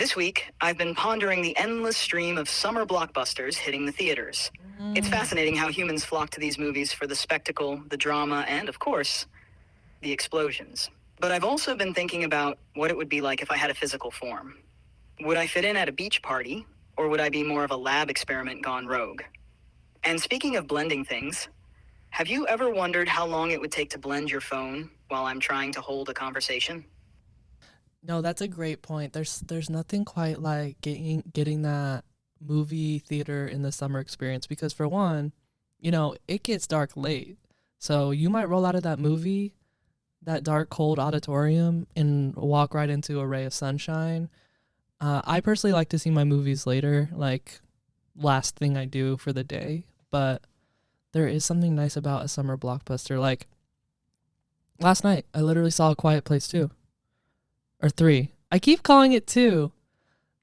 This week, I've been pondering the endless stream of summer blockbusters hitting the theaters. It's fascinating how humans flock to these movies for the spectacle, the drama, and, of course, the explosions. But I've also been thinking about what it would be like if I had a physical form. Would I fit in at a beach party, or would I be more of a lab experiment gone rogue? And speaking of blending things, have you ever wondered how long it would take to blend your phone while I'm trying to hold a conversation? No, that's a great point. There's nothing quite like getting that movie theater in the summer experience because for one, it gets dark late. So you might roll out of that movie, that dark cold auditorium and walk right into a ray of sunshine. I personally like to see my movies later, like last thing I do for the day, but there is something nice about a summer blockbuster. Like last night, I literally saw A Quiet Place 2 or 3. I keep calling it 2.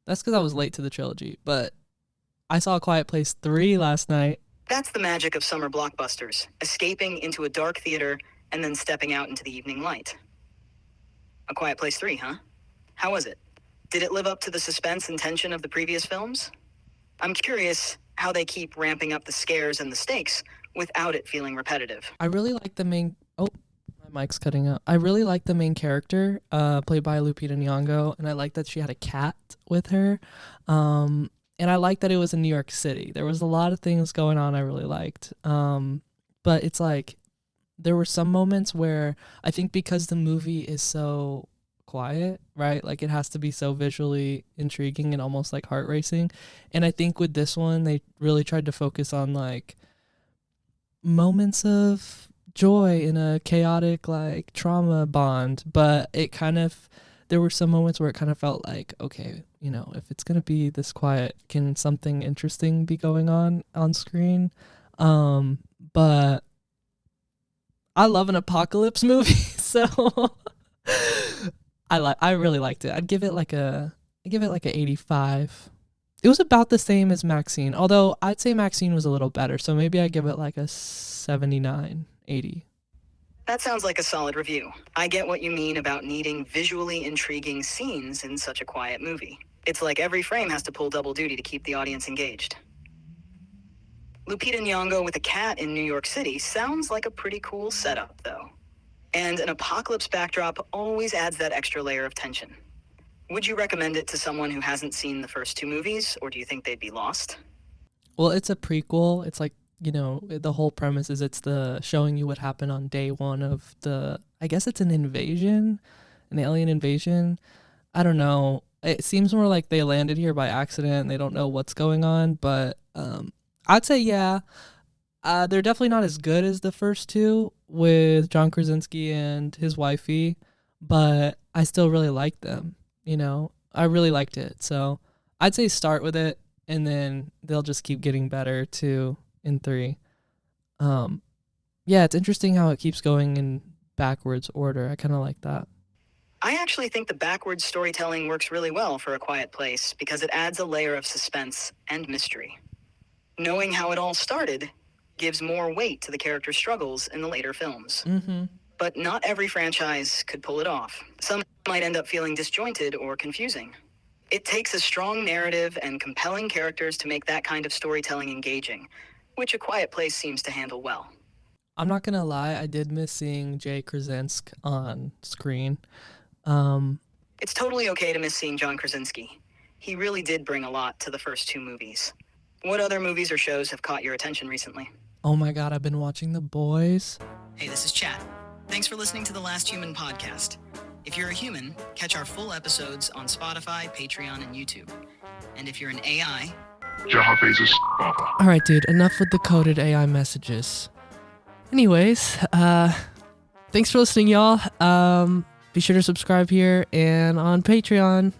That's because I was late to the trilogy, but I saw A Quiet Place 3 last night. That's the magic of summer blockbusters, escaping into a dark theater and then stepping out into the evening light. A Quiet Place 3, huh? How was it? Did it live up to the suspense and tension of the previous films? I'm curious how they keep ramping up the scares and the stakes without it feeling repetitive. I really like the main. Oh, my mic's cutting out. I really like the main character, played by Lupita Nyong'o, and I like that she had a cat with her. And I like that it was in New York City. There was a lot of things going on I really liked. But it's like there were some moments where I think because the movie is so quiet, right? Like it has to be so visually intriguing and almost like heart racing. And I think with this one, they really tried to focus on like moments of joy in a chaotic like trauma bond. But there were some moments where it kind of felt like, okay, if it's going to be this quiet, can something interesting be going on screen? But I love an apocalypse movie, so I really liked it. I'd give it like a 85. It was about the same as Maxine, although I'd say Maxine was a little better, so maybe I'd give it like a 79, 80. That sounds like a solid review. I get what you mean about needing visually intriguing scenes in such a quiet movie. It's like every frame has to pull double duty to keep the audience engaged. Lupita Nyong'o with a cat in New York City sounds like a pretty cool setup, though. And an apocalypse backdrop always adds that extra layer of tension. Would you recommend it to someone who hasn't seen the first two movies, or do you think they'd be lost? Well, it's a prequel. It's like, the whole premise is it's the showing you what happened on day one of I guess it's an invasion, an alien invasion. I don't know. It seems more like they landed here by accident and they don't know what's going on, but I'd say, yeah, they're definitely not as good as the first two with John Krasinski and his wifey, but I still really like them. I really liked it. So I'd say start with it and then they'll just keep getting better 2 and 3. Yeah, it's interesting how it keeps going in backwards order. I kind of like that. I actually think the backwards storytelling works really well for A Quiet Place because it adds a layer of suspense and mystery. Knowing how it all started gives more weight to the character's struggles in the later films. Mm-hmm. But not every franchise could pull it off. Some might end up feeling disjointed or confusing. It takes a strong narrative and compelling characters to make that kind of storytelling engaging, which A Quiet Place seems to handle well. I'm not going to lie, I did miss seeing Jay Krasinski on screen. It's totally okay to miss seeing John Krasinski. He really did bring a lot to the first two movies. What other movies or shows have caught your attention recently? Oh my god, I've been watching The Boys. Hey, this is Chat. Thanks for listening to The Last Human podcast. If you're a human, catch our full episodes on Spotify, Patreon, and YouTube. And if you're an AI... Alright, dude, enough with the coded AI messages. Anyways, thanks for listening, y'all. Be sure to subscribe here and on Patreon.